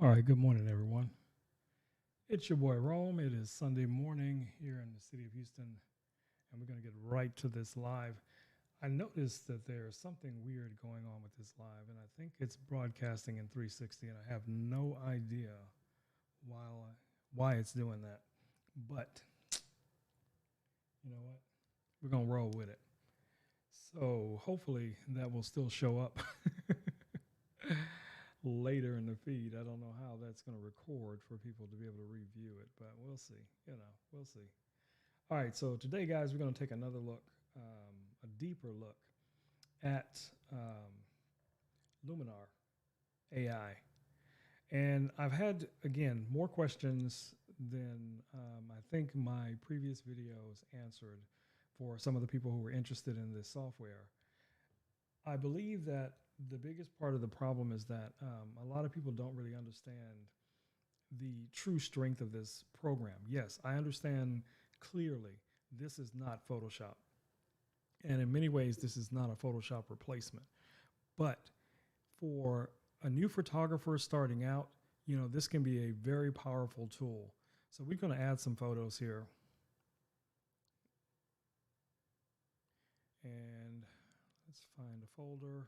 All right, good morning, everyone. It's your boy Rome. It is Sunday morning here in the city of Houston, and we're going to get right to this live. I noticed that there's something weird going on with this live, and I think it's broadcasting in 360, and I have no idea why, why it's doing that. But you know what? We're going to roll with it. So hopefully that will still show up later in the feed. I don't know how that's going to record for people to be able to review it, but we'll see. We'll see. All right, so today, guys, we're going to take another look, a deeper look at Luminar AI. And I've had, again, more questions than I think my previous videos answered for some of the people who were interested in this software. I believe that the biggest part of the problem is that a lot of people don't really understand the true strength of this program. Yes, I understand clearly this is not Photoshop. And in many ways, this is not a Photoshop replacement. But for a new photographer starting out, this can be a very powerful tool. So we're going to add some photos here. And let's find a folder.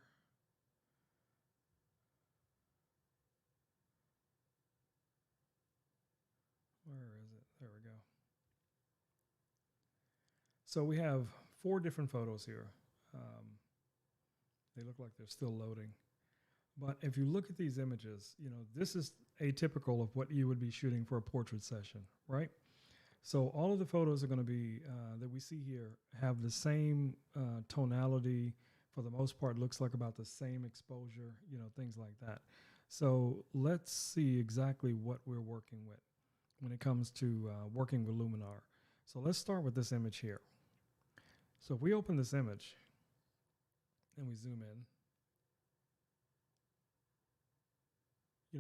Where is it? There we go. So we have 4 different photos here. They look like they're still loading. But if you look at these images, this is atypical of what you would be shooting for a portrait session, right? So all of the photos are going to be, that we see here, have the same tonality. For the most part, looks like about the same exposure, things like that. So let's see exactly what we're working with when it comes to working with Luminar. So let's start with this image here. So if we open this image and we zoom in,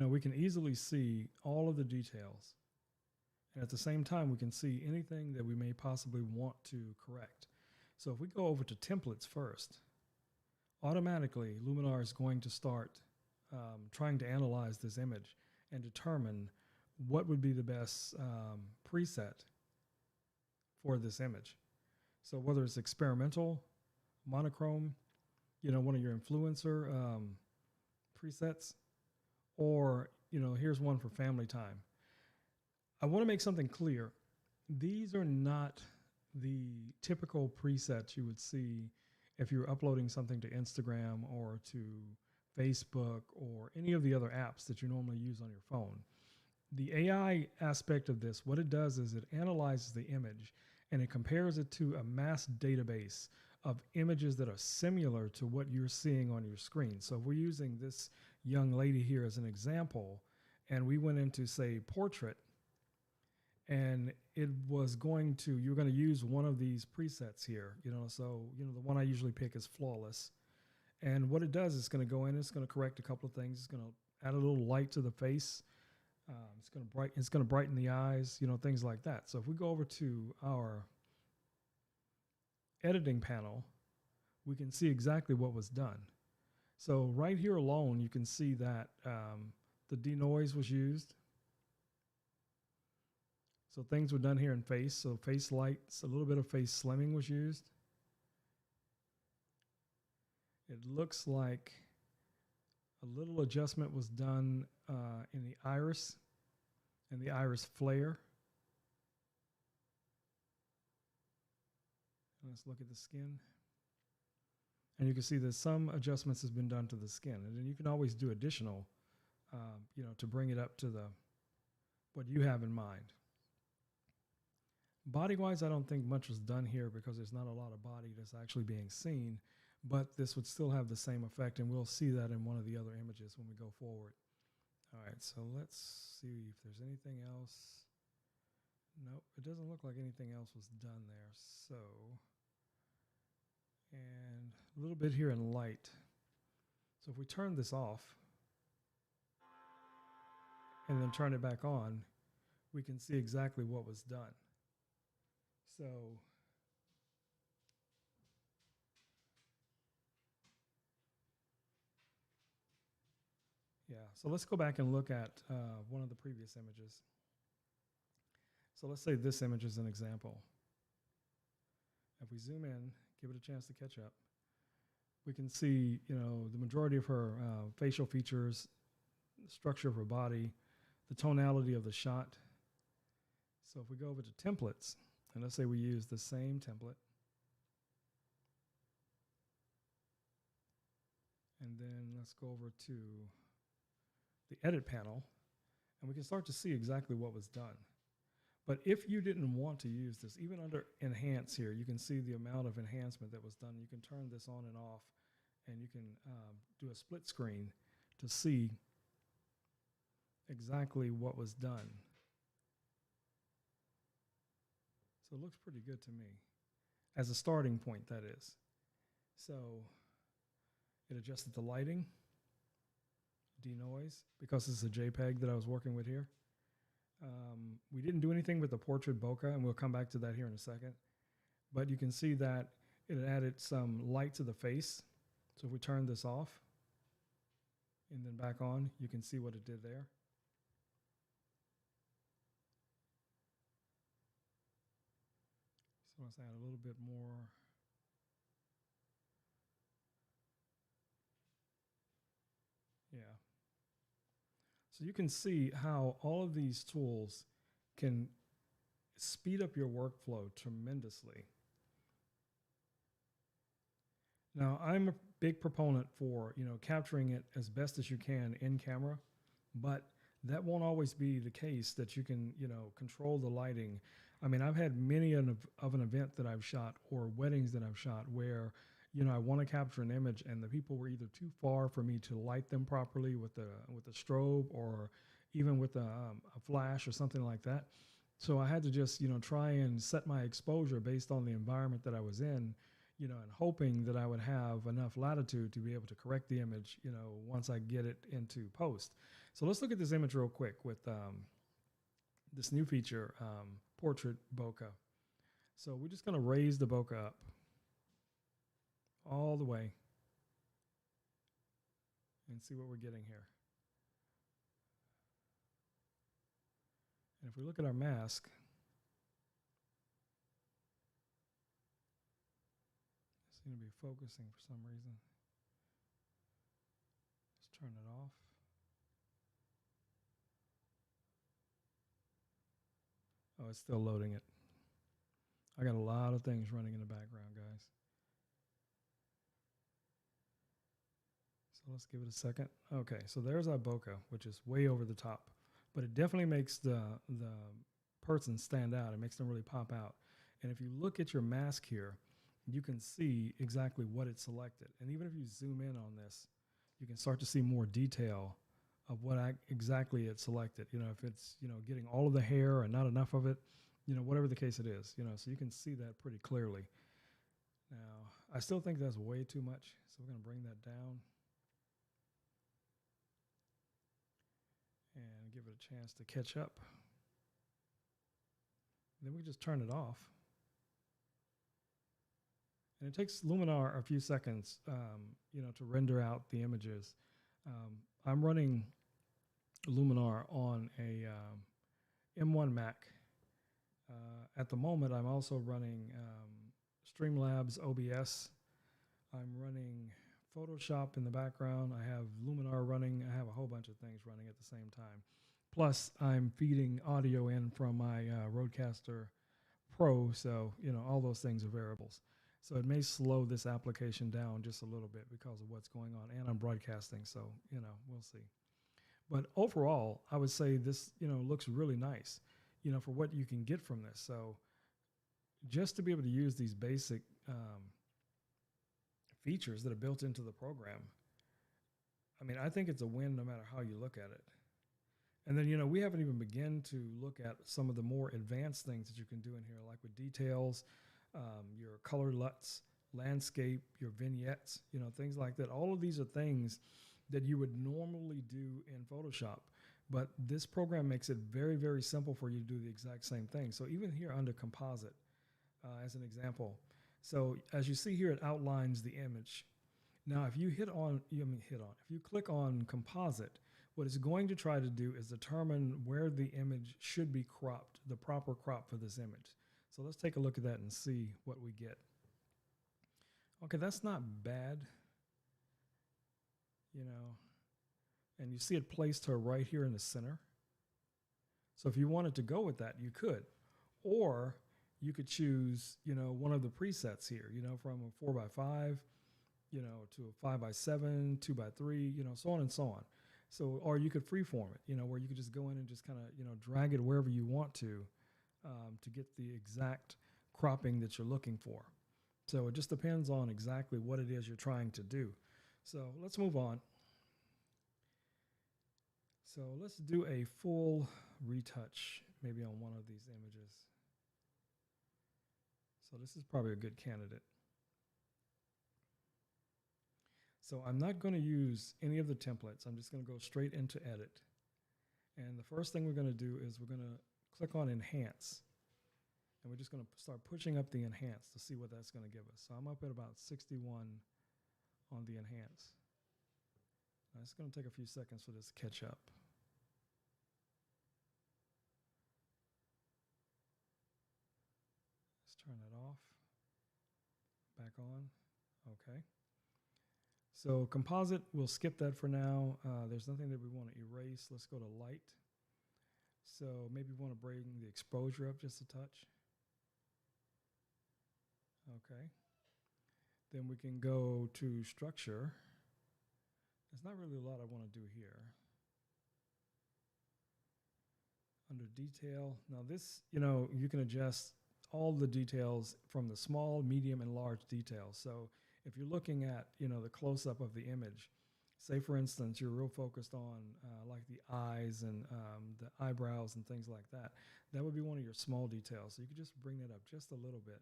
we can easily see all of the details. And at the same time, we can see anything that we may possibly want to correct. So if we go over to templates first, automatically Luminar is going to start trying to analyze this image and determine what would be the best preset for this image. So whether it's experimental, monochrome, one of your influencer presets, or, here's one for family time. I want to make something clear. These are not the typical presets you would see if you're uploading something to Instagram or to Facebook or any of the other apps that you normally use on your phone. The AI aspect of this, what it does is it analyzes the image and it compares it to a mass database of images that are similar to what you're seeing on your screen. So if we're using this young lady here as an example, and we went into, say, portrait, and it was you're going to use one of these presets here, so, the one I usually pick is flawless. And what it does is it's going to go in, it's going to correct a couple of things. It's going to add a little light to the face. It's going to brighten the eyes, things like that. So if we go over to our editing panel, we can see exactly what was done. So right here alone, you can see that the denoise was used. So things were done here in face. So face lights, a little bit of face slimming was used. It looks like a little adjustment was done in the iris and the iris flare. Let's look at the skin. And you can see that some adjustments has been done to the skin. And then you can always do additional, to bring it up to what you have in mind. Body-wise, I don't think much was done here because there's not a lot of body that's actually being seen, but this would still have the same effect, and we'll see that in one of the other images when we go forward. All right, so let's see if there's anything else. Nope, it doesn't look like anything else was done there. So, and a little bit here in light. So if we turn this off and then turn it back on, we can see exactly what was done. So yeah, so let's go back and look at one of the previous images. So let's say this image is an example. If we zoom in, give it a chance to catch up, we can see, the majority of her facial features, the structure of her body, the tonality of the shot. So if we go over to templates, and let's say we use the same template, and then let's go over to the edit panel, and we can start to see exactly what was done. But if you didn't want to use this, even under enhance here, you can see the amount of enhancement that was done. You can turn this on and off, and you can do a split screen to see exactly what was done. So it looks pretty good to me, as a starting point, that is. So It adjusted the lighting, denoise, because it's a JPEG that I was working with here. We didn't do anything with the portrait bokeh, and we'll come back to that here in a second. But you can see that it added some light to the face. So if we turn this off and then back on, you can see what it did there. So let's add a little bit more. Yeah. So you can see how all of these tools can speed up your workflow tremendously. Now, I'm a big proponent for, capturing it as best as you can in camera, but that won't always be the case that you can, control the lighting. I mean, I've had many of an event that I've shot or weddings that I've shot where, I want to capture an image and the people were either too far for me to light them properly with a strobe or even with a flash or something like that. So I had to just, try and set my exposure based on the environment that I was in, and hoping that I would have enough latitude to be able to correct the image, once I get it into post. So let's look at this image real quick with this new feature, portrait bokeh. So we're just going to raise the bokeh up all the way and see what we're getting here. And if we look at our mask, it seems to be focusing for some reason. Let's turn it off. Oh, it's still loading it. I got a lot of things running in the background, guys. So let's give it a second. Okay, so there's our bokeh, which is way over the top. But it definitely makes the person stand out. It makes them really pop out. And if you look at your mask here, you can see exactly what it selected. And even if you zoom in on this, you can start to see more detail of what exactly it selected. If it's, getting all of the hair and not enough of it, whatever the case it is, so you can see that pretty clearly. Now, I still think that's way too much, so we're going to bring that down and give it a chance to catch up. Then we just turn it off. And it takes Luminar a few seconds, to render out the images. I'm running Luminar on a M1 Mac. At the moment, I'm also running Streamlabs OBS. I'm running Photoshop in the background. I have Luminar running. I have a whole bunch of things running at the same time. Plus, I'm feeding audio in from my Rodecaster Pro, so all those things are variables. So it may slow this application down just a little bit because of what's going on, and I'm broadcasting, so we'll see. But overall, I would say this looks really nice, for what you can get from this. So just to be able to use these basic features that are built into the program, I mean, I think it's a win no matter how you look at it. And then, we haven't even begun to look at some of the more advanced things that you can do in here, like with details, your color LUTs, landscape, your vignettes, things like that. All of these are things that you would normally do in Photoshop, but this program makes it very, very simple for you to do the exact same thing. So even here under composite, as an example, so as you see here, it outlines the image. Now, if you if you click on composite, what it's going to try to do is determine where the image should be cropped, the proper crop for this image. So let's take a look at that and see what we get. Okay, that's not bad, and you see it placed her right here in the center. So if you wanted to go with that, you could, or you could choose, one of the presets here, from a 4x5, to a 5x7, 2x3, so on and so on. So, or you could freeform it, where you could just go in and just kind of, drag it wherever you want to get the exact cropping that you're looking for. So it just depends on exactly what it is you're trying to do. So let's move on. So let's do a full retouch, maybe on one of these images. So this is probably a good candidate. So I'm not going to use any of the templates. I'm just going to go straight into edit. And the first thing we're going to do is we're going to click on enhance. And we're just going to start pushing up the enhance to see what that's going to give us. So I'm up at about 61 on the enhance. Now it's going to take a few seconds for this to catch up. Let's turn that off. Back on. Okay. So composite, we'll skip that for now. There's nothing that we want to erase. Let's go to light. So maybe we want to bring the exposure up just a touch. Okay. Then we can go to structure. There's not really a lot I want to do here. Under detail, now this, you can adjust all the details from the small, medium, and large details. So if you're looking at, the close-up of the image, say for instance, you're real focused on like the eyes and the eyebrows and things like that, that would be one of your small details. So you could just bring that up just a little bit,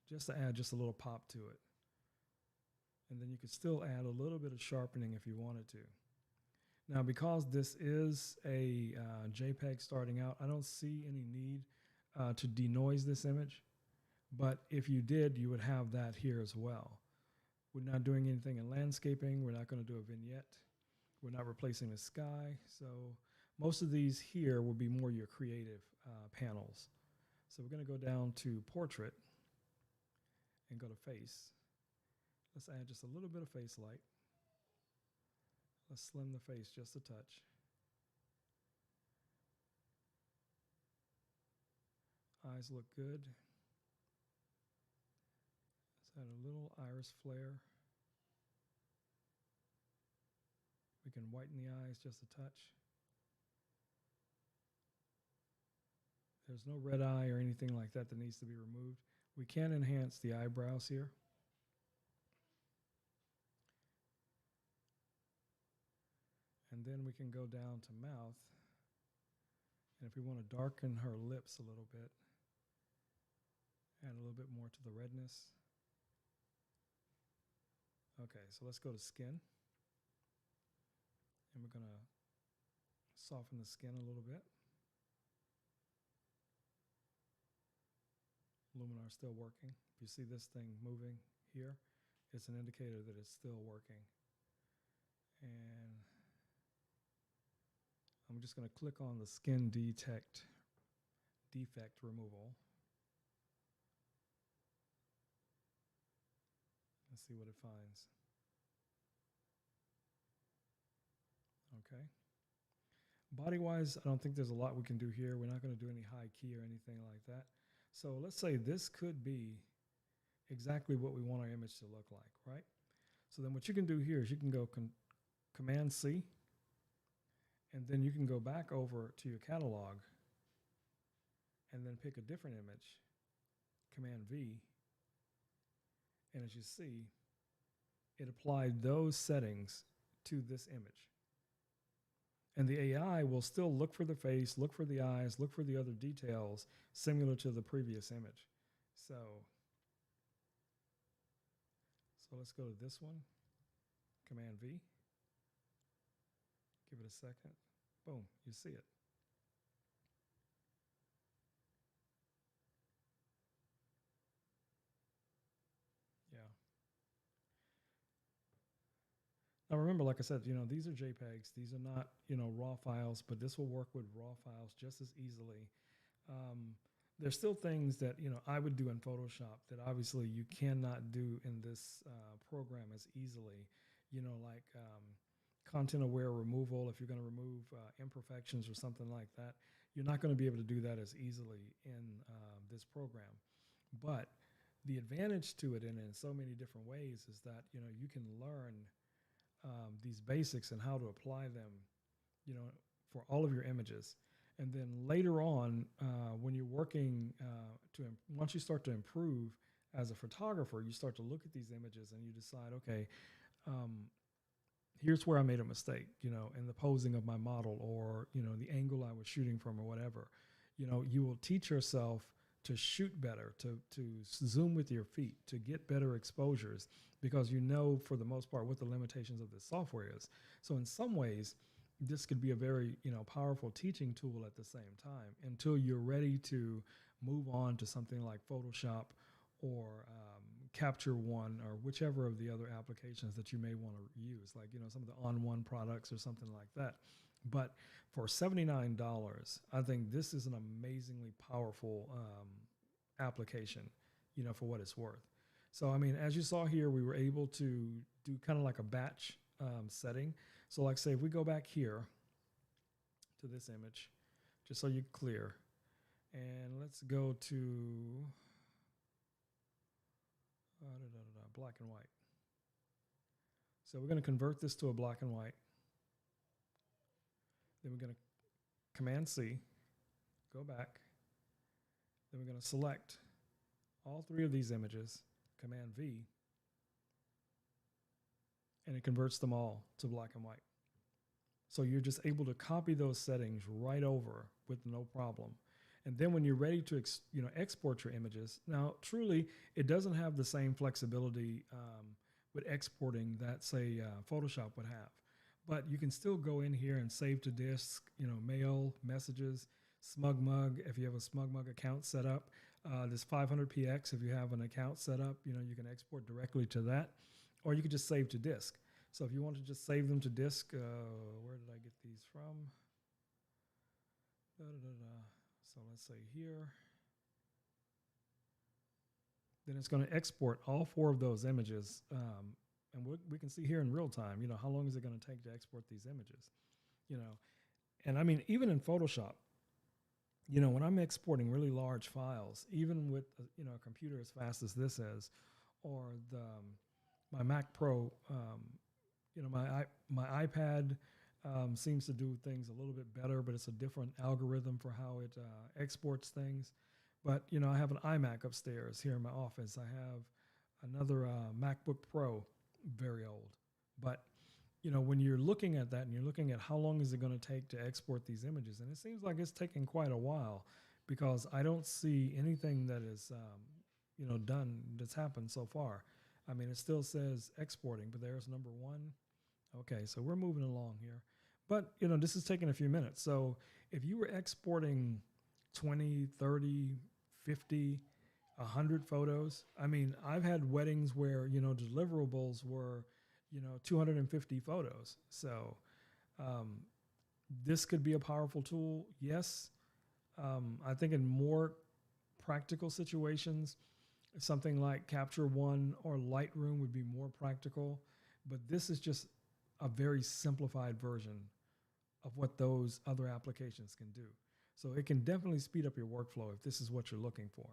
just to add just a little pop to it. And then you could still add a little bit of sharpening if you wanted to. Now, because this is a JPEG starting out, I don't see any need to denoise this image. But if you did, you would have that here as well. We're not doing anything in landscaping. We're not going to do a vignette. We're not replacing the sky. So most of these here will be more your creative panels. So we're going to go down to portrait and go to face. Let's add just a little bit of face light. Let's slim the face just a touch. Eyes look good. Let's add a little iris flare. We can whiten the eyes just a touch. There's no red eye or anything like that that needs to be removed. We can enhance the eyebrows here. And then we can go down to mouth. And if we want to darken her lips a little bit, add a little bit more to the redness. Okay, so let's go to skin. And we're going to soften the skin a little bit. Luminar is still working. If you see this thing moving here, it's an indicator that it's still working. And I'm just going to click on the skin defect removal. Let's see what it finds. Okay. Body-wise, I don't think there's a lot we can do here. We're not going to do any high key or anything like that. So let's say this could be exactly what we want our image to look like, right? So then what you can do here is you can go Command C, and then you can go back over to your catalog and then pick a different image, Command V, and as you see, it applied those settings to this image. And the AI will still look for the face, look for the eyes, look for the other details similar to the previous image. So let's go to this one, Command V. Give it a second. Boom, you see it. Yeah. Now remember, like I said, these are JPEGs. These are not, raw files, but this will work with raw files just as easily. There's still things that, I would do in Photoshop that obviously you cannot do in this program as easily, like content-aware removal. If you're going to remove imperfections or something like that, you're not going to be able to do that as easily in this program. But the advantage to it in so many different ways is that, you can learn these basics and how to apply them, for all of your images. And then later on, when you're working once you start to improve as a photographer, you start to look at these images and you decide, okay, here's where I made a mistake, in the posing of my model, or, the angle I was shooting from, or whatever. You will teach yourself to shoot better, to zoom with your feet, to get better exposures, because you know for the most part what the limitations of this software is. So in some ways, this could be a very powerful teaching tool at the same time until you're ready to move on to something like Photoshop or Capture One or whichever of the other applications that you may want to use, like some of the On1 products or something like that. But for $79, I think this is an amazingly powerful application, for what it's worth. So, I mean, as you saw here, we were able to do kind of like a batch setting. So like say if we go back here to this image, just so you're clear, and let's go to black and white. So we're going to convert this to a black and white. Then we're going to Command C, go back. Then we're going to select all three of these images, Command V, and it converts them all to black and white. So you're just able to copy those settings right over with no problem. And then when you're ready to export your images, now truly it doesn't have the same flexibility with exporting that say Photoshop would have. But you can still go in here and save to disk, mail, messages, SmugMug if you have a SmugMug account set up. This 500px if you have an account set up, you can export directly to that, or you could just save to disk. So if you want to just save them to disk, where did I get these from? So let's say here. Then it's going to export all four of those images. And we can see here in real time, how long is it going to take to export these images? And I mean, even in Photoshop, when I'm exporting really large files, even with, a computer as fast as this is, or my Mac Pro, my iPad seems to do things a little bit better, but it's a different algorithm for how it exports things. But, I have an iMac upstairs here in my office. I have another MacBook Pro, very old. But, when you're looking at that and you're looking at how long is it going to take to export these images, and it seems like it's taking quite a while because I don't see anything that is, done that's happened so far. I mean, it still says exporting, but there's number one. Okay, so we're moving along here. But, this is taking a few minutes. So if you were exporting 20, 30, 50, 100 photos, I mean, I've had weddings where, deliverables were, 250 photos. So this could be a powerful tool. Yes. I think in more practical situations, something like Capture One or Lightroom would be more practical, but this is just a very simplified version of what those other applications can do. So it can definitely speed up your workflow if this is what you're looking for.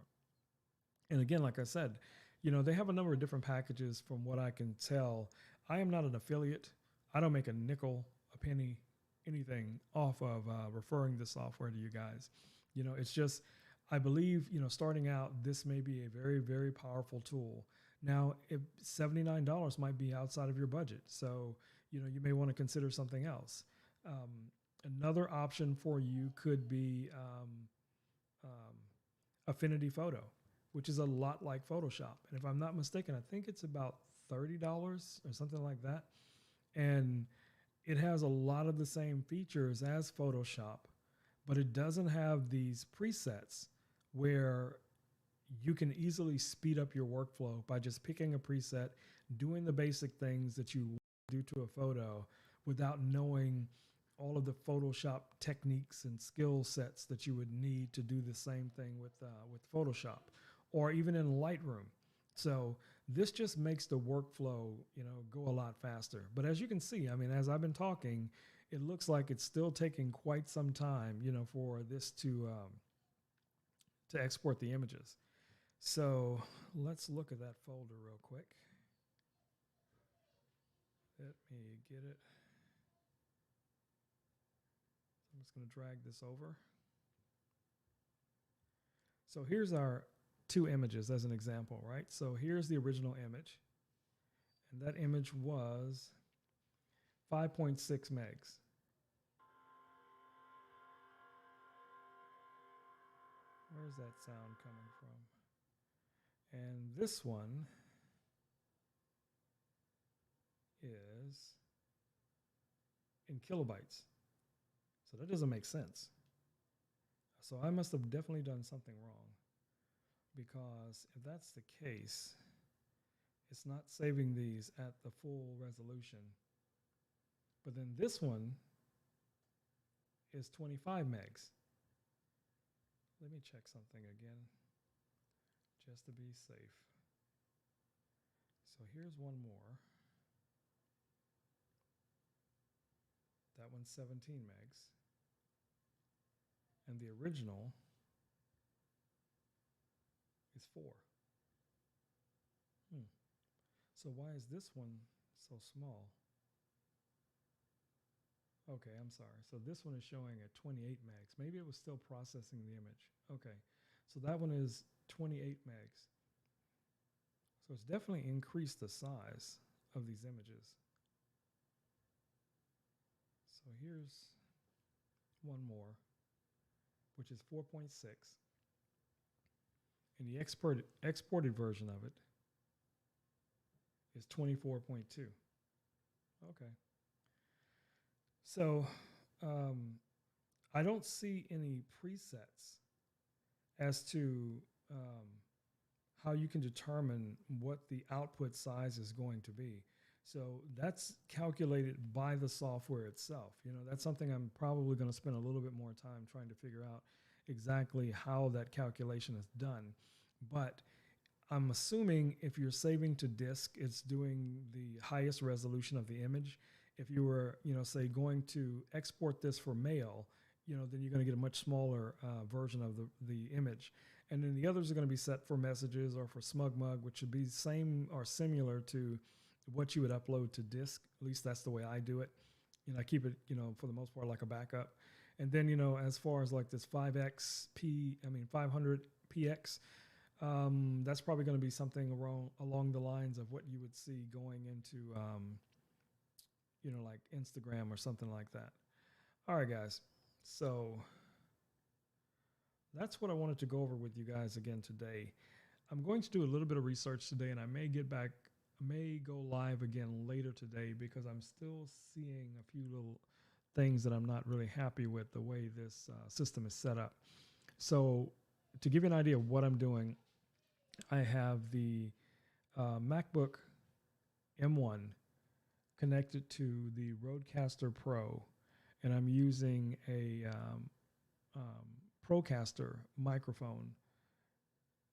And again, like I said, they have a number of different packages from what I can tell. I am not an affiliate. I don't make a nickel, a penny, anything off of referring the software to you guys. It's just, I believe, starting out, this may be a very, very powerful tool. Now, if $79 might be outside of your budget, so, you may want to consider something else. Another option for you could be Affinity Photo, which is a lot like Photoshop. And if I'm not mistaken, I think it's about $30 or something like that. And it has a lot of the same features as Photoshop, but it doesn't have these presets where you can easily speed up your workflow by just picking a preset, doing the basic things that you do to a photo without knowing all of the Photoshop techniques and skill sets that you would need to do the same thing with Photoshop or even in Lightroom. So this just makes the workflow, go a lot faster. But as you can see, I mean, as I've been talking, it looks like it's still taking quite some time, for this to export the images. So let's look at that folder real quick. Let me get it. I'm just going to drag this over. So here's our two images as an example, right? So here's the original image. And that image was 5.6 megs. Where's that sound coming from? And this one is in kilobytes. So that doesn't make sense. So I must have definitely done something wrong, because if that's the case, it's not saving these at the full resolution. But then this one is 25 megs. Let me check something again, just to be safe. So here's one more. That one's 17 megs. And the original is 4. So why is this one so small? Okay, I'm sorry. So this one is showing at 28 megs. Maybe it was still processing the image. Okay, so that one is 28 megs. So it's definitely increased the size of these images. So here's one more, which is 4.6. And the exported version of it is 24.2. Okay. So I don't see any presets as to how you can determine what the output size is going to be. So that's calculated by the software itself. You know, that's something I'm probably going to spend a little bit more time trying to figure out exactly how that calculation is done. But I'm assuming if you're saving to disk, it's doing the highest resolution of the image. If you were, say going to export this for mail, then you're going to get a much smaller version of the image. And then the others are going to be set for messages or for SmugMug, which should be same or similar to what you would upload to disk. At least that's the way I do it. I keep it, for the most part, like a backup. And then, as far as like this 500px, that's probably going to be something along the lines of what you would see going into, like Instagram or something like that. All right, guys. So that's what I wanted to go over with you guys again today. I'm going to do a little bit of research today, and I may go live again later today, because I'm still seeing a few little things that I'm not really happy with the way this system is set up. So to give you an idea of what I'm doing, I have the MacBook M1 connected to the Rodecaster Pro, and I'm using a Procaster microphone,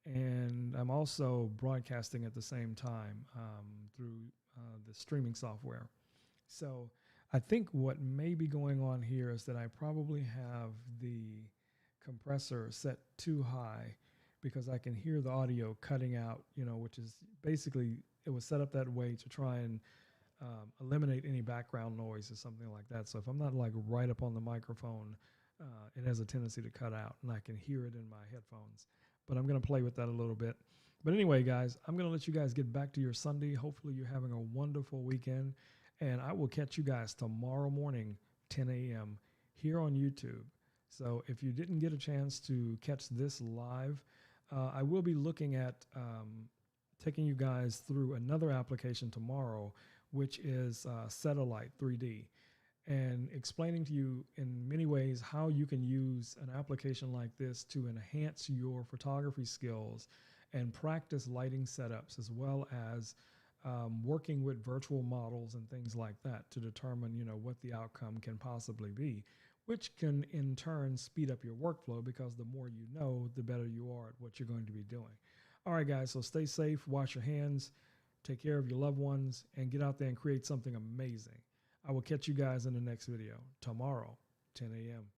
and I'm also broadcasting at the same time through the streaming software. So I think what may be going on here is that I probably have the compressor set too high, because I can hear the audio cutting out, which is basically, it was set up that way to try and eliminate any background noise or something like that. So if I'm not like right up on the microphone, it has a tendency to cut out, and I can hear it in my headphones. But I'm going to play with that a little bit. But anyway, guys, I'm going to let you guys get back to your Sunday. Hopefully you're having a wonderful weekend, and I will catch you guys tomorrow morning, 10 a.m. here on YouTube. So if you didn't get a chance to catch this live, I will be looking at taking you guys through another application tomorrow, which is Satellite 3D, and explaining to you in many ways how you can use an application like this to enhance your photography skills and practice lighting setups, as well as working with virtual models and things like that to determine, what the outcome can possibly be, which can in turn speed up your workflow, because the more you know, the better you are at what you're going to be doing. All right, guys, so stay safe, wash your hands, take care of your loved ones, and get out there and create something amazing. I will catch you guys in the next video tomorrow, 10 a.m.